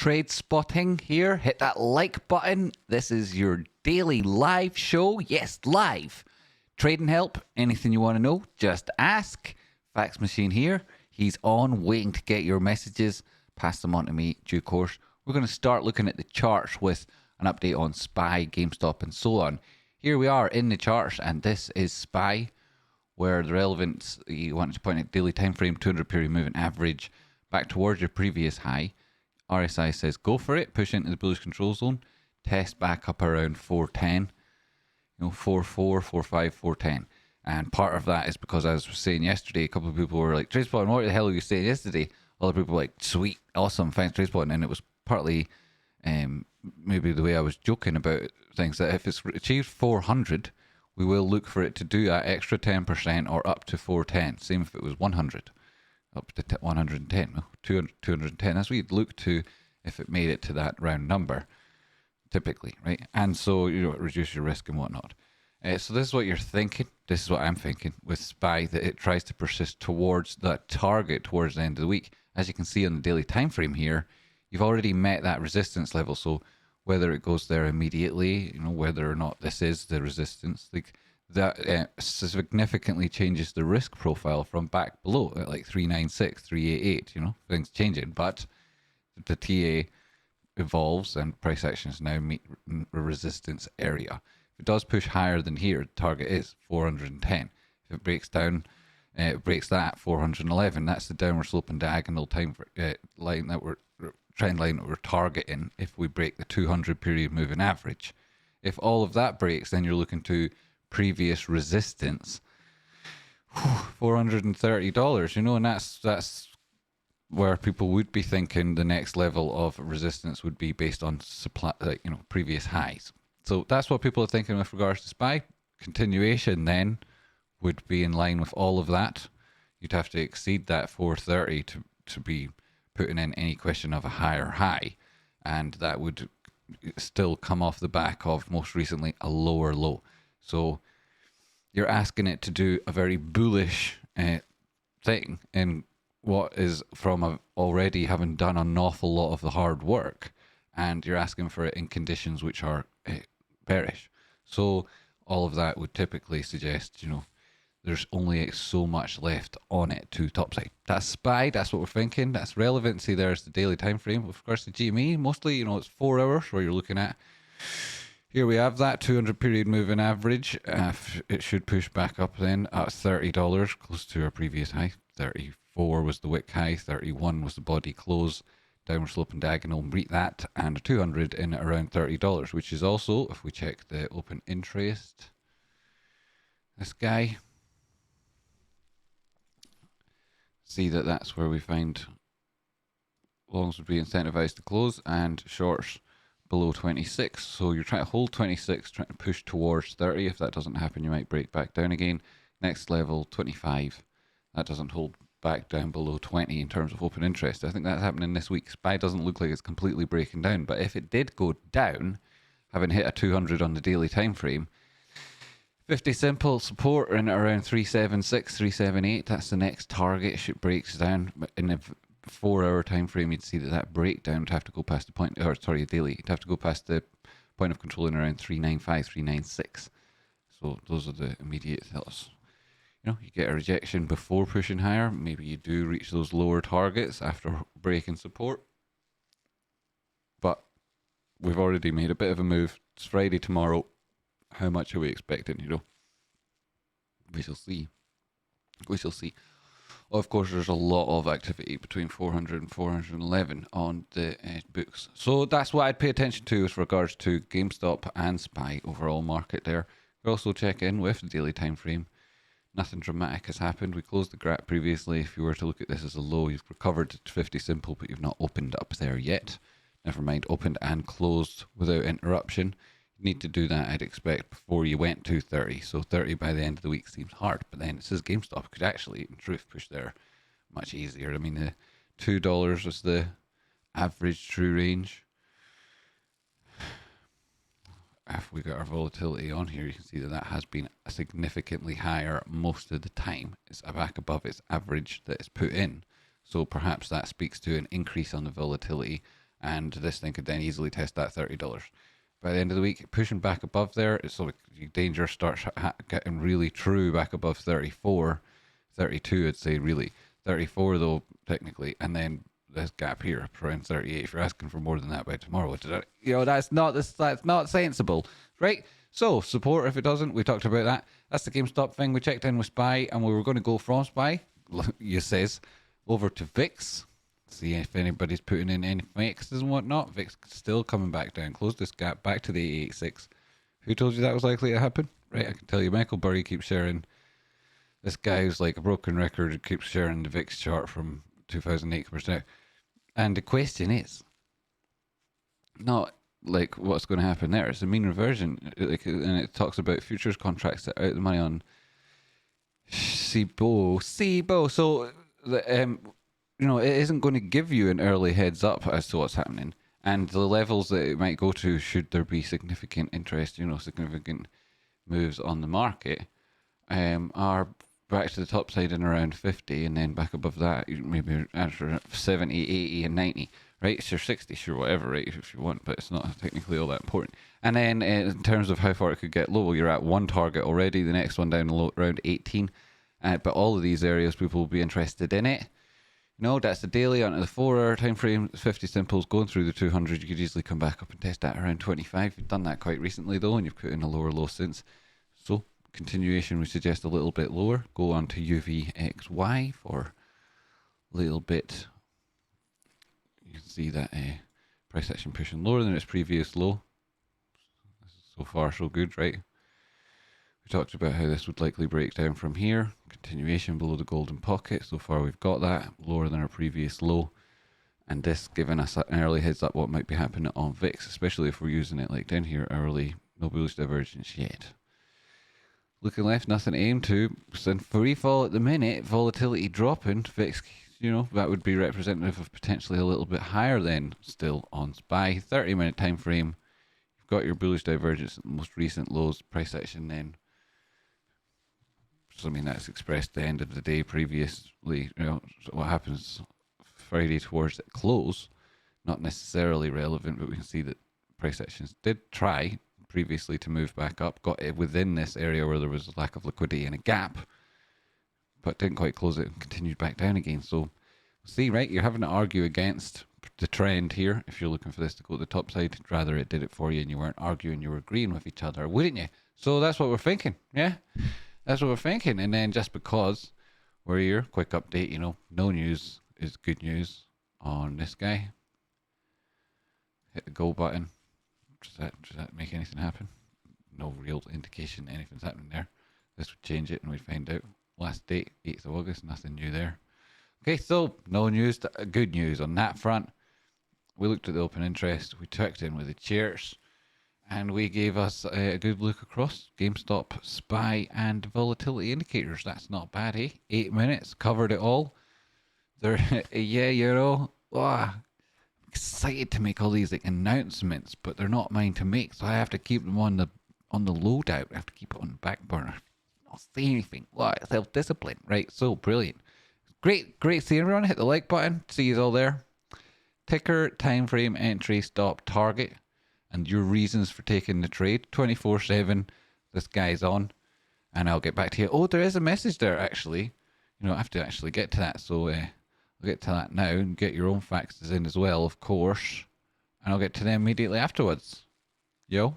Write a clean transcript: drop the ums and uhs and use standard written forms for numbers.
trade spotting here. Hit that like button. This is your daily live show. Yes, live. Trading help. Anything you want to know, just ask. Fax machine here. He's on, waiting to get your messages. Pass them on to me, due course. We're going to start looking at the charts with an update on SPY, GameStop, and so on. Here we are in the charts, and this is SPY, where the relevance, you want to point at daily time frame, 200 period moving average, back towards your previous high. RSI says go for it, push into the bullish control zone, test back up around 410, 44, 45, 410. And part of that is because, as I was saying yesterday, a couple of people were like, TradeSpot, what the hell were you saying yesterday? Other people were like, sweet, awesome, thanks TradeSpot. And it was partly maybe the way I was joking about things, that if it's achieved 400, we will look for it to do that extra 10% or up to 410. Same if it was 100. Up to 110, 210. That's what you'd look to if it made it to that round number, typically, right? And so, reduce your risk and whatnot. So this is what you're thinking. This is what I'm thinking with SPY, that it tries to persist towards that target towards the end of the week. As you can see on the daily time frame here, you've already met that resistance level. So whether it goes there immediately, whether or not this is the resistance, that significantly changes the risk profile from back below at like 396, 388, things changing. But the TA evolves and price actions now meet a resistance area. If it does push higher than here, the target is 410. If it breaks down, it breaks that 411. That's the downward sloping diagonal time line that trend line that we're targeting if we break the 200 period moving average. If all of that breaks, then you're looking to previous resistance, $430, and that's where people would be thinking the next level of resistance would be based on supply, previous highs. So that's what people are thinking with regards to SPY. Continuation then would be in line with all of that. You'd have to exceed that 430 to be putting in any question of a higher high, and that would still come off the back of most recently a lower low. So you're asking it to do a very bullish thing in what is from already having done an awful lot of the hard work, and you're asking for it in conditions which are bearish. So all of that would typically suggest, there's only so much left on it to topside. That's SPY, that's what we're thinking. That's relevancy. There's the daily time frame. Of course, the GME, mostly, it's 4 hours where you're looking at. Here we have that 200 period moving average. It should push back up then at $30, close to our previous high. 34 was the wick high, 31 was the body close. Downward sloping diagonal, beat that, and 200 in at around $30, which is also, if we check the open interest, this guy, see that that's where we find longs would be incentivized to close and shorts below 26. So you're trying to hold 26, trying to push towards 30. If that doesn't happen, you might break back down again. Next level, 25. That doesn't hold back down below 20 in terms of open interest. I think that's happening this week. SPY doesn't look like it's completely breaking down, but if it did go down, having hit a 200 on the daily time frame, 50 simple support in around 376, 378. That's the next target. If it breaks down in a 4 hour time frame, you'd see that breakdown would have to go past the point, daily, you'd have to go past the point of control in around 395, 396. So those are the immediate thoughts. You get a rejection before pushing higher. Maybe you do reach those lower targets after breaking support. But we've already made a bit of a move. It's Friday tomorrow. How much are we expecting, We shall see. We shall see. Of course, there's a lot of activity between 400 and 411 on the books. So that's what I'd pay attention to with regards to GameStop and SPY overall market there. We also check in with the daily time frame. Nothing dramatic has happened. We closed the gap previously. If you were to look at this as a low, you've recovered to 50 simple, but you've not opened up there yet. Never mind, opened and closed without interruption. You need to do that, I'd expect, before you went to 30. So 30 by the end of the week seems hard, but then it says GameStop could actually, in truth, push there much easier. I mean, the $2 was the average true range. If we got our volatility on here, you can see that that has been significantly higher most of the time. It's back above its average that is put in. So perhaps that speaks to an increase on the volatility and this thing could then easily test that $30. By the end of the week, pushing back above there, it's sort of danger starts getting really true back above 34, 32, I'd say really. 34 though, technically, and then this gap here around 38. If you're asking for more than that by tomorrow, that's not sensible, right? So support if it doesn't. We talked about that. That's the GameStop thing. We checked in with SPY, and we were going to go from SPY, you says, over to VIX. See if anybody's putting in any VIXs and whatnot. VIX still coming back down. Closed this gap back to the 886. Who told you that was likely to happen? Right, I can tell you. Michael Burry keeps sharing. This guy who's like a broken record keeps sharing the VIX chart from 2008%. And the question is not like what's going to happen there. It's a mean reversion, and it talks about futures contracts that are out the money on SIBO. So it isn't going to give you an early heads up as to what's happening and the levels that it might go to should there be significant interest, significant moves on the market, are back to the top side in around 50, and then back above that, maybe after 70, 80, and 90, right? Sure, 60, sure, whatever, right, if you want, but it's not technically all that important. And then in terms of how far it could get low, you're at one target already, the next one down low, around 18. But all of these areas, people will be interested in it. That's the daily onto the 4-hour time frame. 50 simples going through the 200. You could easily come back up and test that around 25. You've done that quite recently, though, and you've put in a lower low since. So continuation, we suggest a little bit lower. Go on to UVXY for a little bit. You can see that price action pushing lower than its previous low. So far, so good, right? We talked about how this would likely break down from here. Continuation below the golden pocket. So far, we've got that lower than our previous low. And this giving us an early heads up what might be happening on VIX, especially if we're using it like down here early. No bullish divergence yet. Looking left, nothing to aim to. It's in free fall at the minute. Volatility dropping. VIX, that would be representative of potentially a little bit higher then still on SPY. 30-minute time frame. You've got your bullish divergence at the most recent lows. Price action then. So, that's expressed the end of the day previously. So what happens Friday towards the close, not necessarily relevant, but we can see that price actions did try previously to move back up, got it within this area where there was a lack of liquidity and a gap, but didn't quite close it and continued back down again. So see, right, you're having to argue against the trend here if you're looking for this to go to the top side. Rather it did it for you and you weren't arguing, you were agreeing with each other, wouldn't you? So that's what we're thinking. That's what we're thinking. And then just because we're here, quick update, no news is good news on this guy. Hit the go button. Does that make anything happen? No real indication anything's happening there. This would change it and we'd find out. Last date, 8th of August, nothing new there. Okay, so no news, good news on that front. We looked at the open interest, we checked in with the chairs, and we gave us a good look across GameStop, SPY, and volatility indicators. That's not bad, eh? 8 minutes, covered it all. There, excited to make all these announcements, but they're not mine to make, so I have to keep them on the loadout. I have to keep it on the back burner. Not say anything. Self-discipline, right? So brilliant. Great seeing everyone. Hit the like button. See you all there. Ticker, time frame, entry, stop, target, and your reasons for taking the trade. 24/7. This guy's on, and I'll get back to you. Oh, there is a message there actually. I have to actually get to that. So I'll get to that now and get your own faxes in as well, of course, and I'll get to them immediately afterwards. Yo.